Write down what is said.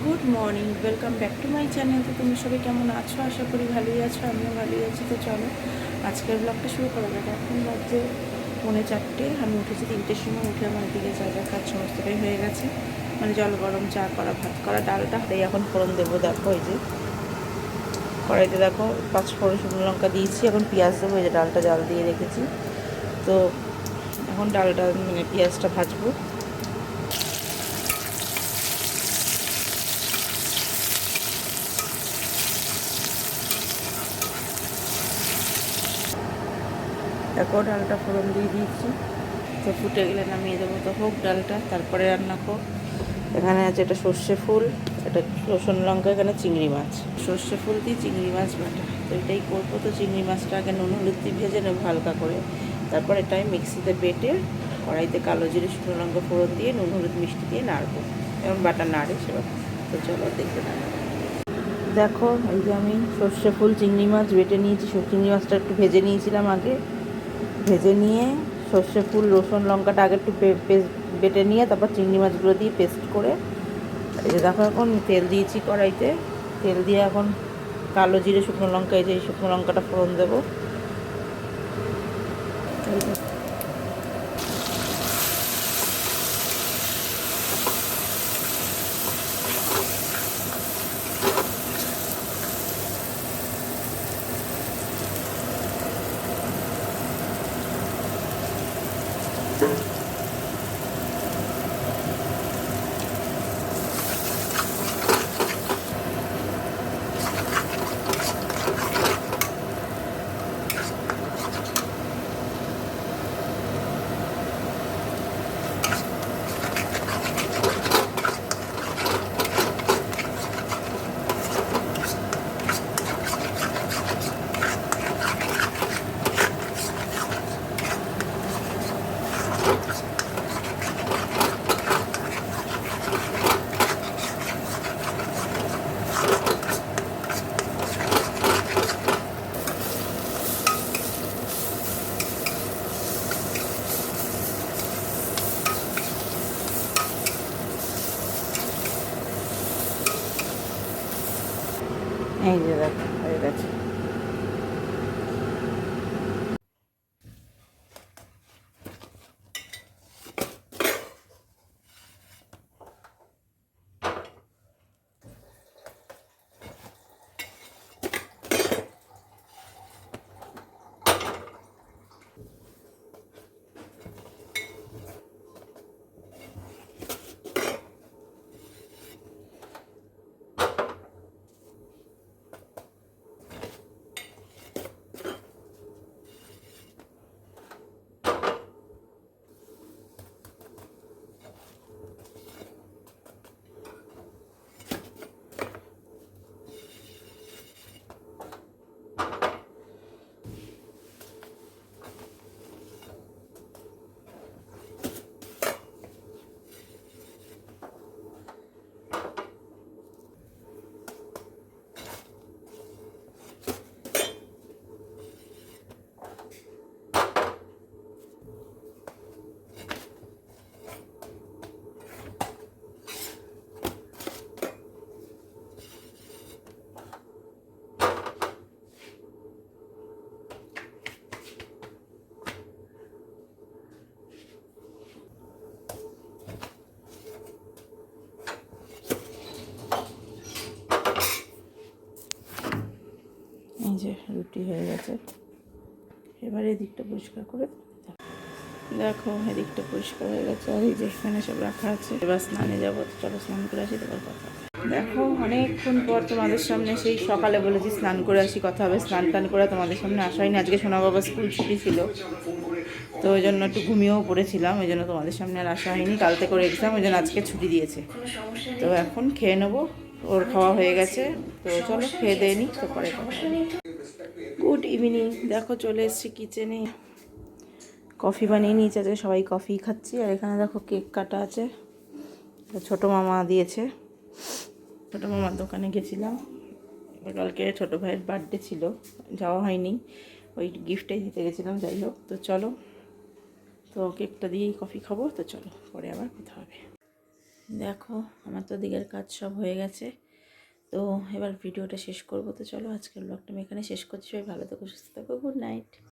Good morning, welcome back to my channel. তো তুমি সবাই কেমন আছো? আশা করি ভালোই আছো, আমিও ভালোই আছি। তো চলো আজকের ব্লগটা শুরু করা যাক। এখন বাজে 3:45। আমি উঠেছি 3টের সময়। উঠে আমার দিকে যা যা কাজ সমস্তটাই হয়ে গেছে, মানে জল গরম, চা করা, ভাত করা, ডালটা হাতেই এখন ফোড়ন দেবো। দেখো এই যে কড়াইতে দেখো 5 ফোড়ন, শুকনো লঙ্কা দিয়েছি। এখন পেঁয়াজ দেবো। এই যে ডালটা জাল দিয়ে রেখেছি। তো এখন ডালটা মানে পেঁয়াজটা ভাজবো। দেখো ডালটা ফোড়ন দিয়ে দিয়েছি। তো ফুটে গেলে নামিয়ে দেবো। তো হোক ডালটা, তারপরে রান্না হোক। এখানে আছে এটা সর্ষে ফুল, এটা রসুন লঙ্কা, এখানে চিংড়ি মাছ। সর্ষে ফুল দিয়ে চিংড়ি মাছ বাটা, তো এটাই করবো। তো চিংড়ি মাছটা আগে নুন হলুদ দিয়ে ভেজে নেবো হালকা করে। তারপর এটাই মিক্সিতে বেটে কড়াইতে কালো জিরে শুকনো লঙ্কা ফোড়ন দিয়ে নুন হলুদ মিষ্টি দিয়ে নাড়বো, এবং বাটা নাড়ে সেরকম। তো চলো দেখতে নাড়বো। দেখো এই যে আমি সর্ষে ফুল চিংড়ি মাছ বেটে নিয়েছি। চিংড়ি মাছটা একটু ভেজে নিয়েছিলাম আগে। ভেজে নিয়ে সর্ষে ফুল রসুন লঙ্কাটা আগে একটু বেটে নিয়ে তারপর চিংড়ি মাছগুলো দিয়ে পেস্ট করে, এই যে দেখো এখন তেল দিয়েছি কড়াইতে। তেল দিয়ে এখন কালো জিরে শুকনো লঙ্কা, এই যে শুকনো লঙ্কাটা ফোড়ন দেবো। এই যে দেখো হয়ে গেছে। এই যে রুটি হয়ে গেছে। এবার এদিকটা পরিষ্কার করে দেখো, এদিকটা পরিষ্কার হয়ে গেছে। আর এই যে এখানে সব রাখা আছে। এবার স্নানে যাবো। তো চলো স্নান করে আসি, তারপর কথা। দেখো অনেকক্ষণ পর তোমাদের সামনে, সেই সকালে বলেছি স্নান করে আসি, কথা হবে। স্নান টান করে তোমাদের সামনে আসা হয়নি। আজকে সোনা বাবা স্কুল ছুটি ছিল, তো ওই জন্য একটু ঘুমিয়েও পড়েছিলাম। ওই জন্য তোমাদের সামনে আর আসা হয়নি। কাল থেকে এক্সাম, ওই জন্য আজকে ছুটি দিয়েছে। তো এখন খেয়ে নেবো। ওর খাওয়া হয়ে গেছে। তো চলো খেয়ে দিয়ে নিই, তো পরে কথা। Good evening. দেখো চলে এসেছি কিচেনে। কফি বানিয়ে নিয়েছে, আজকে সবাই কফি খাচ্ছি। আর এখানে দেখো কেক কাটা আছে, ছোটো মামা দিয়েছে। ছোটো মামার দোকানে গেছিলাম। কালকে ছোটো ভাইয়ের বার্থডে ছিল, যাওয়া হয়নি। ওই গিফটটাই দিতে গেছিলাম। যাই হোক, তো চলো, তো কেকটা দিয়েই কফি খাবো। তো চলো পরে আবার কথা হবে। দেখো আমার তো দিকের কাজ সব হয়ে গেছে, তো এবার ভিডিওটা শেষ করবো। তো চলো আজকের ব্লগটা আমি এখানে শেষ করছি। সবাই ভালো থেকো, সুস্থ থাকো, গুড নাইট।